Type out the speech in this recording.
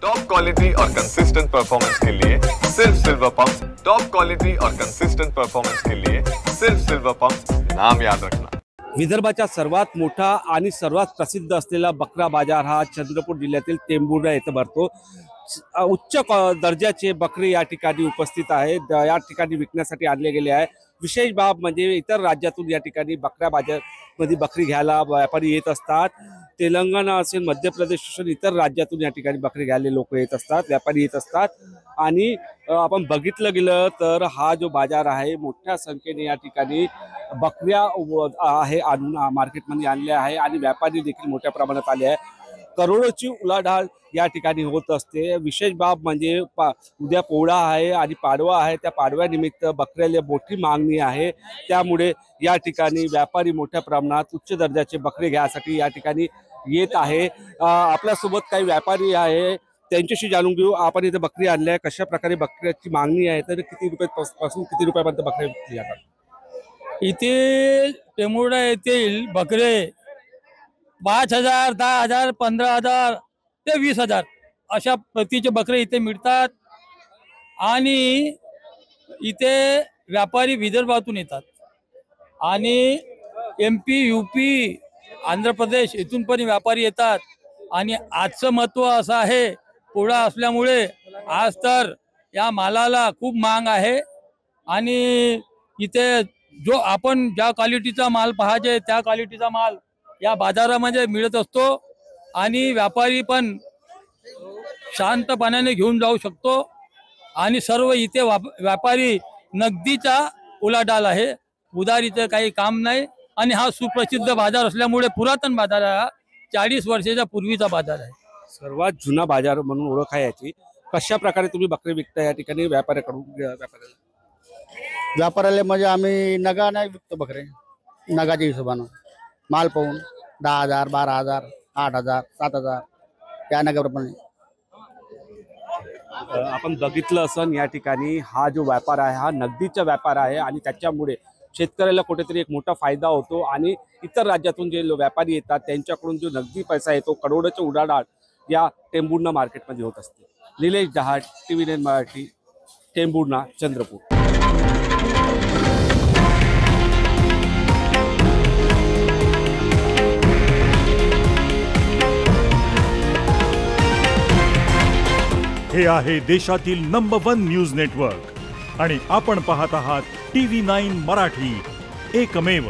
Top quality और consistent performance के लिए सिर्फ सिल्वर पंप्स। टॉप क्वालिटी और कंसिस्टेंट परफॉर्मेंस के लिए सिर्फ सिल्वर पंप्स, नाम याद रखना। विदर्भाचा सर्वात मोठा आणि सर्वात प्रसिद्ध असलेला बकरा बाजार हा चंद्रपूर जिल्ह्यातील टेंभुर्णा येथे भरतो। उच्च दर्जाचे बकरे या ठिकाणी उपस्थित आहेत, या ठिकाणी विकण्यासाठी आणले गेले आहे। विशेष बाब म्हणजे इतर राज्यातून या ठिकाणी बकरा बाजारमध्ये बकरी घ्यायला व्यापारी येत असतात। तेलंगणा असेल, मध्य प्रदेश असेल, इतर राज्यातून या ठिकाणी बकरी घ्यायला लोक येत असतात, व्यापारी येत असतात। आणि आपण बघितलं गेलं तर हा जो बाजार आहे मोठ्या संख्येने या ठिकाणी बकऱ्या आहे आणून मार्केटमध्ये आणल्या आहे आणि व्यापारी देखील मोठ्या प्रमाणात आले आहे। करोडोची उलाढाल या ठिकाणी होत असते। विशेष बाब म्हणजे उद्या पोळा आहे आणि पाडवा आहे, त्या पाडव्यानिमित्त बकऱ्याला मोठी मागणी आहे। त्यामुळे या ठिकाणी व्यापारी मोठ्या प्रमाणात उच्च दर्जाचे बकरे घ्यायसाठी या ठिकाणी येत आहे। आपल्यासोबत काही व्यापारी आहे, त्यांच्याशी जाणून घेऊ। आपण इथे बकरी आणली आहे, कशा प्रकारे बकऱ्याची मागणी आहे, तर किती रुपयापासून किती रुपयापर्यंत बकरी विकली जातात? इथे टेंभुर्णा येथील बकरे 5,000, 10,000, 15,000 ते 20,000 अशा प्रतीचे बकरे इथे मिळतात। आणि इथे व्यापारी विदर्भातून येतात आणि MP, UP, आंध्र प्रदेश इथून पण व्यापारी येतात। आणि आजचं महत्त्व असं आहे, पोळा असल्यामुळे आज तर या मालाला खूप मांग आहे। आणि इथे जो आपण ज्या क्वालिटीचा माल पाहिजे त्या क्वालिटीचा माल या बाजारामध्ये मिळत असतो आणि व्यापारी पण शांतपणाने घेऊन जाऊ शकतो। आणि सर्व इथे व्यापारी नगदीचा उलाढाल आहे, उधारीचं काही काम नाही। आणि हा सुप्रसिद्ध बाजार असल्यामुळे पुरातन बाजार आहे, 40 वर्षाच्या पूर्वीचा बाजार आहे। सर्वात जुना बाजार म्हणून ओळख आहे याची। कशा प्रकारे तुम्ही बकरे विकता या ठिकाणी व्यापाऱ्याकडून? व्यापाऱ्याला म्हणजे आम्ही नगा नाही विकतो, बकरे नगाच्या हिशोबानं माल पाहून 10,000, 12,000, 8,000, 7,000 या नगाप्रमाणे। आपण बघितलं असं या ठिकाणी हा जो व्यापार आहे हा नगदीचा व्यापार आहे आणि त्याच्यामुळे शेतकऱ्याला कुठेतरी एक मोठा फायदा होतो। आणि इतर राज्यातून जे व्यापारी येतात त्यांच्याकडून जो नगदी पैसा येतो, करोडोचे उलाढाल या टेंभुर्णा मार्केटमध्ये होत असते। निलेश जहाट, TV9 मराठी, टेंभुर्णा, चंद्रपूर। हे आहे देशातील नंबर 1 न्यूज नेटवर्क आणि आपण पाहत आहात TV9 मराठी, एकमेव।